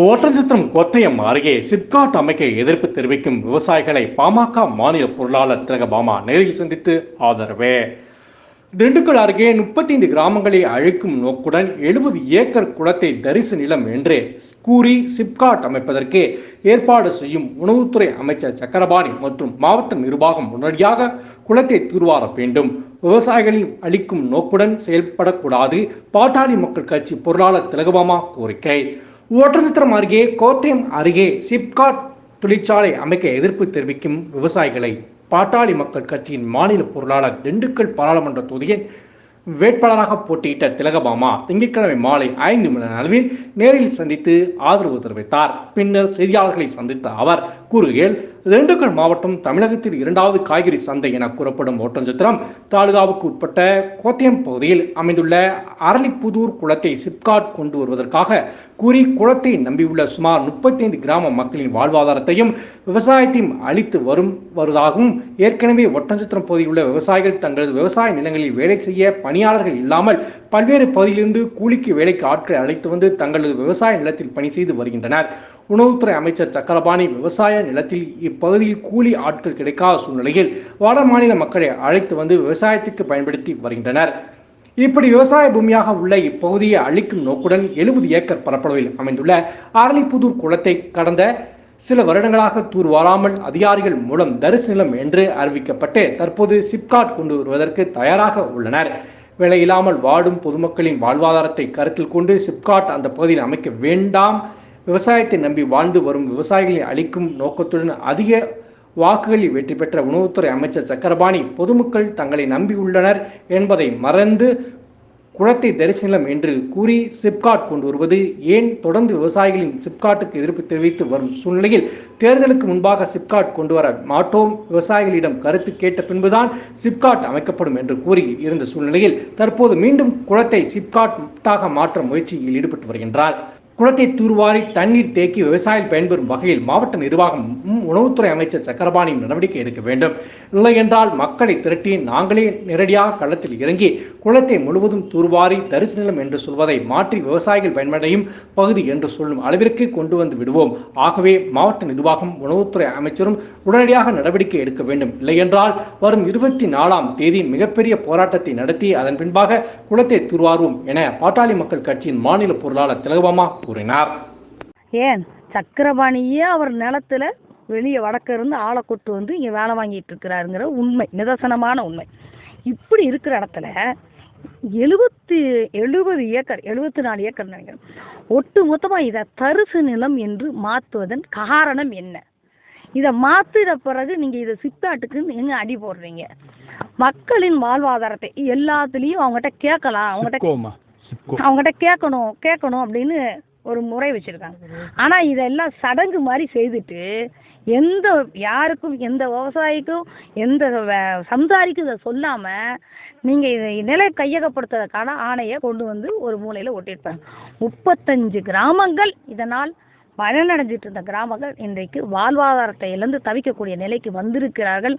ஒட்டன்சத்திரம் கொட்டயம் அருகே சிப்காட் அமைக்க எதிர்ப்பு தெரிவிக்கும் விவசாயிகளை பாமக மாநில பொருளாளர் திலகபாமா நேரில் சந்தித்து ஆதரவு. திண்டுக்கல் அருகே 35 கிராமங்களை அழிக்கும் நோக்குடன் 70 ஏக்கர் குளத்தை தரிசு நிலம் என்று கூறி சிப்காட் அமைப்பதற்கு ஏற்பாடு செய்யும் உணவுத்துறை அமைச்சர் சக்கரபாணி மற்றும் மாவட்ட நிர்வாகம் உடனடியாக குளத்தை தூர்வார வேண்டும். விவசாயிகளின் அளிக்கும் நோக்குடன் செயல்படக்கூடாது. பாட்டாளி மக்கள் கட்சி பொருளாளர் திலகபாமா கோரிக்கை. ஒட்டன்சத்திரம் அருகே கோத்தயம் அருகே சிப்காட் தொழிற்சாலை அமைக்க எதிர்ப்பு தெரிவிக்கும் விவசாயிகளை பாட்டாளி மக்கள் கட்சியின் மாநில பொருளாளர் திண்டுக்கல் பாராளுமன்ற தொகுதியின் வேட்பாளராக போட்டியிட்ட திலகபாமா திங்கட்கிழமை மாலை 5 மணி அளவில் நேரில் சந்தித்து ஆதரவு தெரிவித்தார். பின்னர் செய்தியாளர்களை சந்தித்த அவர் கூறுகையில், திண்டுக்கல் மாவட்டம் தமிழகத்தில் 2வது காய்கறி சந்தை என கூறப்படும் ஒட்டன்சத்திரம் தாலுகாவுக்கு உட்பட்ட கோத்தயம் பகுதியில் அமைந்துள்ள அரளிப்புதூர் குளத்தை சிப்காட் கொண்டு வருவதற்காக கூறி குளத்தை நம்பியுள்ள சுமார் 35 கிராம மக்களின் வாழ்வாதாரத்தையும் விவசாயத்தையும் அளித்து வருவதாகவும், ஏற்கனவே ஒட்டன்சத்திரம் பகுதியில் உள்ள விவசாயிகள் தங்களது விவசாய நிலங்களில் வேலை செய்ய பணியாளர்கள் இல்லாமல் பல்வேறு பகுதியிலிருந்து கூலிக்கு வேலைக்கு ஆட்களை அழைத்து வந்து தங்களது விவசாய நிலத்தில் பணி செய்து வருகின்றனர். உணவுத்துறை அமைச்சர் சக்கரபாணி விவசாய நிலத்தில் இப்பகுதியில் கூலி ஆட்கள் கிடைக்காத சூழ்நிலையில் வட மாநில மக்களை அழைத்து வந்து விவசாயத்திற்கு பயன்படுத்தி வருகின்றனர். இப்படி விவசாய பூமியாக உள்ள இப்பகுதியை அழிக்கும் நோக்குடன் 70 ஏக்கர் பரப்பளவில் அமைந்துள்ள அரளிப்புதூர் குளத்தை கடந்த சில வருடங்களாக தூர்வாராமல் அதிகாரிகள் மூலம் தரிசு நிலம் என்று அறிவிக்கப்பட்டு தற்போது சிப்காட் கொண்டு வருவதற்கு தயாராக உள்ளனர். விலையில்லாமல் வாடும் பொதுமக்களின் வாழ்வாதாரத்தை கருத்தில் கொண்டு சிப்காட் அந்த பகுதியில் அமைக்க வேண்டாம். விவசாயத்தை நம்பி வாழ்ந்து வரும் விவசாயிகளை அளிக்கும் நோக்கத்துடன் அதிக வாக்குகளில் வெற்றி பெற்ற உணவுத்துறை அமைச்சர் சக்கரபாணி பொதுமக்கள் தங்களை நம்பியுள்ளனர் என்பதை மறந்து குளத்தை தரிசனம் என்று கூறி சிப்காட் கொண்டு வருவது ஏன்? தொடர்ந்து விவசாயிகளின் சிப்காட்டுக்கு எதிர்ப்பு தெரிவித்து வரும் சூழ்நிலையில் தேர்தலுக்கு முன்பாக சிப்காட் கொண்டு வர மாட்டோம், விவசாயிகளிடம் கருத்து கேட்ட பின்புதான் சிப்காட் அமைக்கப்படும் என்று கூறி இருந்த சூழ்நிலையில் தற்போது மீண்டும் குளத்தை சிப்காட்டாக மாற்ற முயற்சியில் ஈடுபட்டு வருகின்றார். குளத்தை தூர்வாரி தண்ணீர் தேக்கி விவசாயிகள் பயன்பெறும் வகையில் மாவட்ட நிர்வாகமும் உணவுத்துறை அமைச்சர் சக்கரபாணியும் நடவடிக்கை எடுக்க வேண்டும். இல்லை என்றால் மக்களை திரட்டி நாங்களே நேரடியாக களத்தில் இறங்கி குளத்தை முழுவதும் தூர்வாரி தரிசு நிலம் என்று சொல்வதை மாற்றி விவசாயிகள் பயனடையும் பகுதி என்று சொல்லும் அளவிற்கு கொண்டு வந்து விடுவோம். ஆகவே மாவட்ட நிர்வாகம் உணவுத்துறை அமைச்சரும் உடனடியாக நடவடிக்கை எடுக்க வேண்டும். இல்லை என்றால் வரும் 24ஆம் தேதி மிகப்பெரிய போராட்டத்தை நடத்தி அதன் பின்பாக குளத்தை தூர்வாருவோம் என பாட்டாளி மக்கள் கட்சியின் மாநில பொருளாளர் திலகபாமா கூறினார். ஏன் சக்கரபாணியே அவர் நிலத்துல வெளியே வடக்க இருந்து ஆளை கொண்டு வந்து இங்கே வேலை வாங்கிட்டு இருக்கிறாருங்கிற உண்மை, நிதர்சனமான உண்மை. இப்படி இருக்கிற இடத்துல 70 ஏக்கர் 74 ஏக்கர் நினைக்கிறேன் ஒட்டு மொத்தமாக இதை தரிசு நிலம் என்று மாற்றுவதன் காரணம் என்ன? இதை மாற்றிட பிறகு நீங்கள் இதை சிப்காட்டுக்கு எங்கே அடி போடுறீங்க? மக்களின் வாழ்வாதாரத்தை எல்லாத்துலேயும் அவங்ககிட்ட கேட்கலாம், அவங்ககிட்ட கேட்கணும் அப்படின்னு ஒரு முறை வச்சுருக்காங்க. ஆனால் இதெல்லாம் சடங்கு மாதிரி செய்துட்டு யாருக்கும் எந்த விவசாயிக்கும் எந்த சம்சாரிக்கும் இதை சொல்லாமல் நீங்கள் இதை நிலை கையகப்படுத்துறதுக்கான ஆணையை கொண்டு வந்து ஒரு மூலையில் ஒட்டியிருப்பாங்க. 35 கிராமங்கள் இதனால் பயனடைஞ்சிட்டு இருந்த கிராமங்கள் இன்றைக்கு வாழ்வாதாரத்தை இழந்து தவிக்கக்கூடிய நிலைக்கு வந்திருக்கிறார்கள்.